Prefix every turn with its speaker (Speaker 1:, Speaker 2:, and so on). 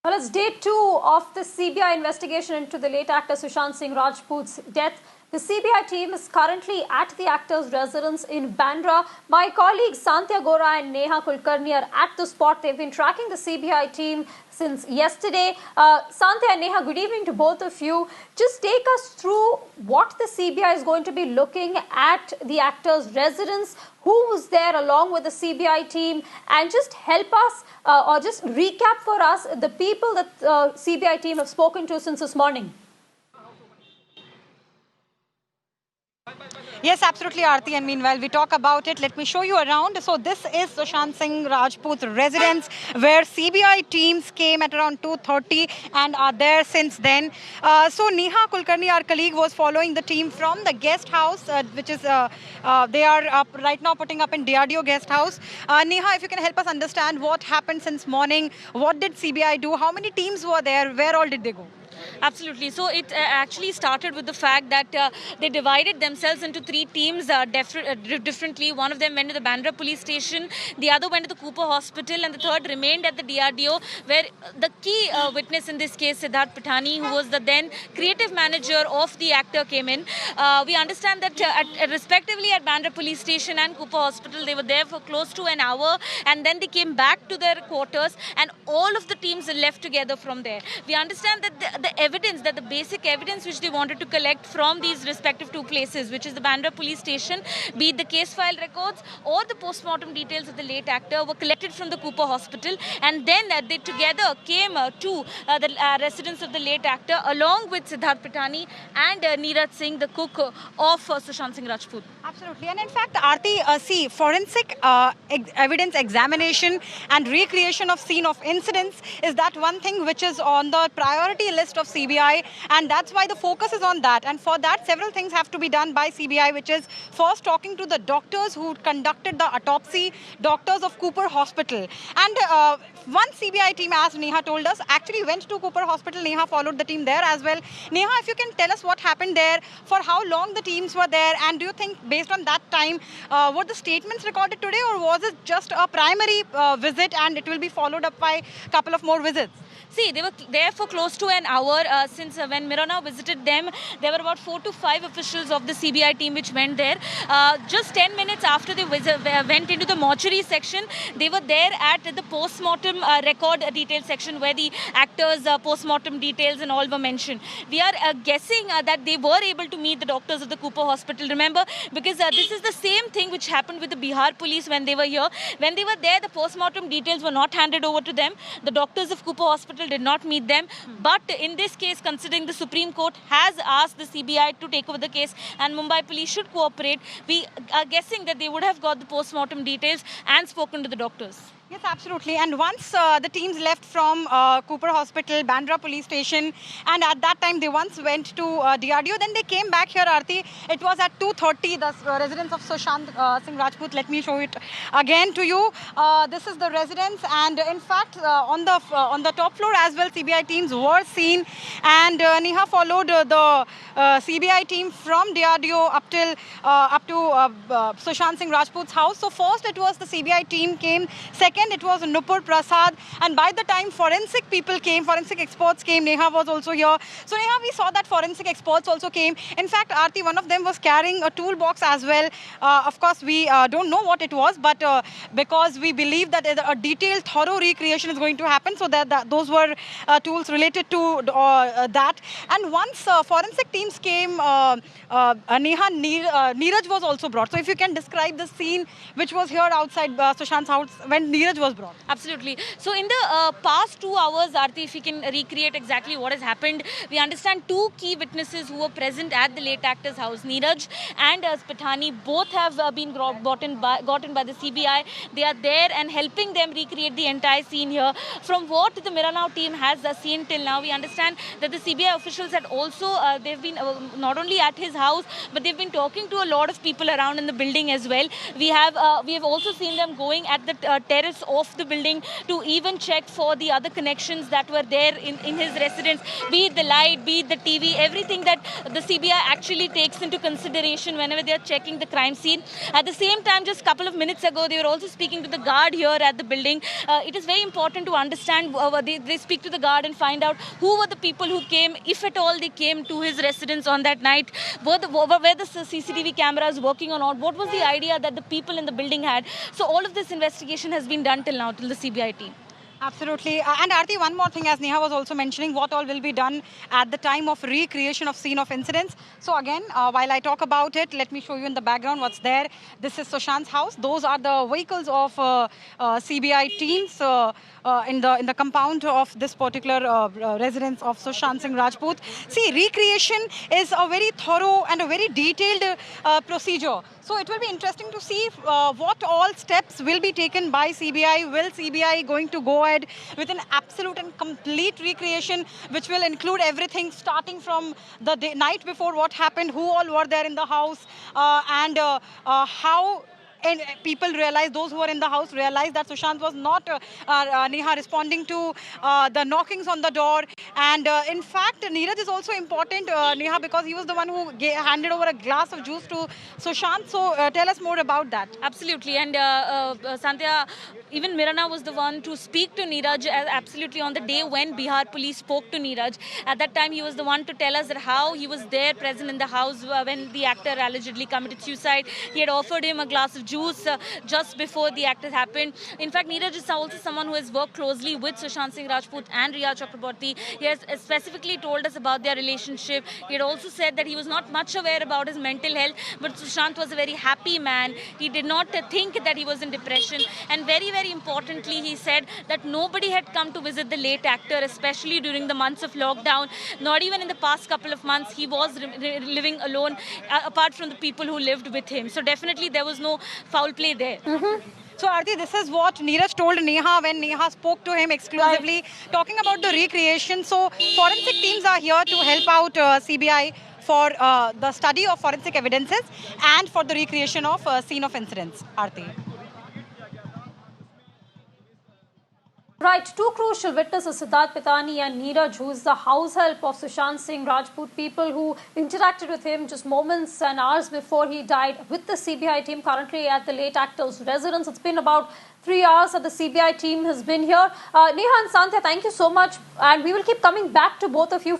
Speaker 1: Well, it's day two of the CBI investigation into the late actor Sushant Singh Rajput's death. The CBI team is currently at the actor's residence in Bandra. My colleagues Santya Gora and Neha Kulkarni are at the spot. They've been tracking the CBI team since yesterday. Santya and Neha, good evening to both of you. Just take us through what the CBI is going to be looking at the actor's residence, who was there along with the CBI team, and just help us or just recap for us the people that the CBI team have spoken to since this morning.
Speaker 2: Yes, absolutely, Aarti. And meanwhile, we talk about it. Let me show you around. So this is Sushant Singh Rajput's residence, where CBI teams came at around 2:30 and are there since then. So Neha Kulkarni, our colleague, was following the team from the guest house, which is they are right now putting up in DRDO guest house. Neha, if you can help us understand what happened since morning, what did CBI do, how many teams were there, where all did they go?
Speaker 3: Absolutely. So it actually started with the fact that they divided themselves into three teams differently. One of them went to the Bandra police station, the other went to the Cooper hospital, and the third remained at the DRDO, where the key witness in this case, Siddharth Patani, who was the then creative manager of the actor, came in. We understand that respectively at Bandra police station and Cooper hospital, they were there for close to an hour, and then they came back to their quarters, and all of the teams left together from there. We understand that the basic evidence which they wanted to collect from these respective two places, which is the Bandra police station, be it the case file records or the post-mortem details of the late actor, were collected from the Cooper hospital, and then they together came to the residence of the late actor along with Siddharth Patani and Neeraj Singh, the cook of Sushant Singh Rajput.
Speaker 2: Absolutely. And in fact, Aarti, see, forensic evidence examination and recreation of scene of incidents is that one thing which is on the priority list of CBI, and that's why the focus is on that. And for that, several things have to be done by CBI, which is first talking to the doctors who conducted the autopsy, doctors of Cooper Hospital. And one CBI team, as Neha told us, actually went to Cooper Hospital. Neha followed the team there as well. Neha, if you can tell us what happened there, for how long the teams were there, and do you think based on that time, were the statements recorded today, or was it just a primary visit and it will be followed up by a couple of more visits?
Speaker 3: See, they were there for close to an hour since when Mira Now visited them. There were about 4 to 5 officials of the CBI team which went there. Just 10 minutes after they went into the mortuary section, they were there at the post-mortem record detail section, where the actors' post-mortem details and all were mentioned. We are guessing that they were able to meet the doctors of the Cooper hospital. Remember, because this is the same thing which happened with the Bihar police when they were here. When they were there, the post-mortem details were not handed over to them. The doctors of Cooper hospital did not meet them. But in this case, considering the Supreme Court has asked the CBI to take over the case and Mumbai police should cooperate, we are guessing that they would have got the post-mortem details and spoken to the doctors.
Speaker 2: Yes, absolutely. And once the teams left from Cooper Hospital, Bandra police station, and at that time they once went to DRDO, then they came back here, Aarti. It was at 2:30, the residence of Sushant Singh Rajput. Let me show it again to you. This is the residence, and in fact, on the top floor as well, CBI teams were seen, and Neha followed the CBI team from DRDO up to Sushant Singh Rajput's house. So first it was the CBI team came. Second, it was Nupur Prasad, and by the time forensic people came, forensic experts came, Neha was also here. So Neha, we saw that forensic experts also came. In fact, Aarti, one of them was carrying a toolbox as well. Of course, we don't know what it was, but because we believe that a detailed, thorough recreation is going to happen, so that those were tools related to that. And once forensic teams came, Neha, Neeraj was also brought. So if you can describe the scene which was here outside Sushant's house when Neeraj was brought.
Speaker 3: Absolutely. So in the past 2 hours, Aarti, if we can recreate exactly what has happened, we understand two key witnesses who were present at the late actor's house, Neeraj and Patani, both have been gotten by the CBI. They are there and helping them recreate the entire scene here. From what the Mira Now team has seen till now, we understand that the CBI officials had also, they've been not only at his house, but they've been talking to a lot of people around in the building as well. We have also seen them going at the terrace steps off the building to even check for the other connections that were there in his residence, be it the light, be it the TV, everything that the CBI actually takes into consideration whenever they are checking the crime scene. At the same time, just a couple of minutes ago, they were also speaking to the guard here at the building. It is very important to understand, they speak to the guard and find out who were the people who came, if at all they came to his residence on that night, were the CCTV cameras working or not, what was the idea that the people in the building had. So all of this investigation has been done till now, till the CBI team.
Speaker 2: Absolutely. And Aarti, one more thing, as Neha was also mentioning, what all will be done at the time of recreation of scene of incidents. So again, while I talk about it, let me show you in the background what's there. This is Sushant's house. Those are the vehicles of CBI teams in the compound of this particular residence of Sushant Singh Rajput. See, recreation is a very thorough and a very detailed procedure. So it will be interesting to see what all steps will be taken by CBI. Will CBI going to go ahead with an absolute and complete recreation, which will include everything starting from the night before what happened, who all were there in the house, and how people realize, those who are in the house realize that Sushant was not Neha responding to the knockings on the door. And in fact, Neeraj is also important, Neha, because he was the one who handed over a glass of juice to Sushant. So tell us more about that.
Speaker 3: Absolutely. And Sandhya, even Mirana was the one to speak to Neeraj absolutely on the day when Bihar police spoke to Neeraj. At that time, he was the one to tell us that how he was there present in the house when the actor allegedly committed suicide. He had offered him a glass of juice just before the act happened. In fact, Neeraj is also someone who has worked closely with Sushant Singh Rajput and Rhea Chakraborty. He has specifically told us about their relationship. He had also said that he was not much aware about his mental health, but Sushant was a very happy man. He did not think that he was in depression. And very, very importantly, he said that nobody had come to visit the late actor, especially during the months of lockdown. Not even in the past couple of months, he was living alone, apart from the people who lived with him. So definitely there was no foul play there.
Speaker 2: So Aarti, this is what Neeraj told Neha when Neha spoke to him exclusively, talking about the recreation. So forensic teams are here to help out CBI for the study of forensic evidences and for the recreation of scene of incidents. Aarti.
Speaker 1: Right, two crucial witnesses, Siddharth Pitani and Neeraj, who is the house help of Sushant Singh Rajput, people who interacted with him just moments and hours before he died, with the CBI team currently at the late actor's residence. It's been about 3 hours that the CBI team has been here. Neha and Sandhya, thank you so much, and we will keep coming back to both of you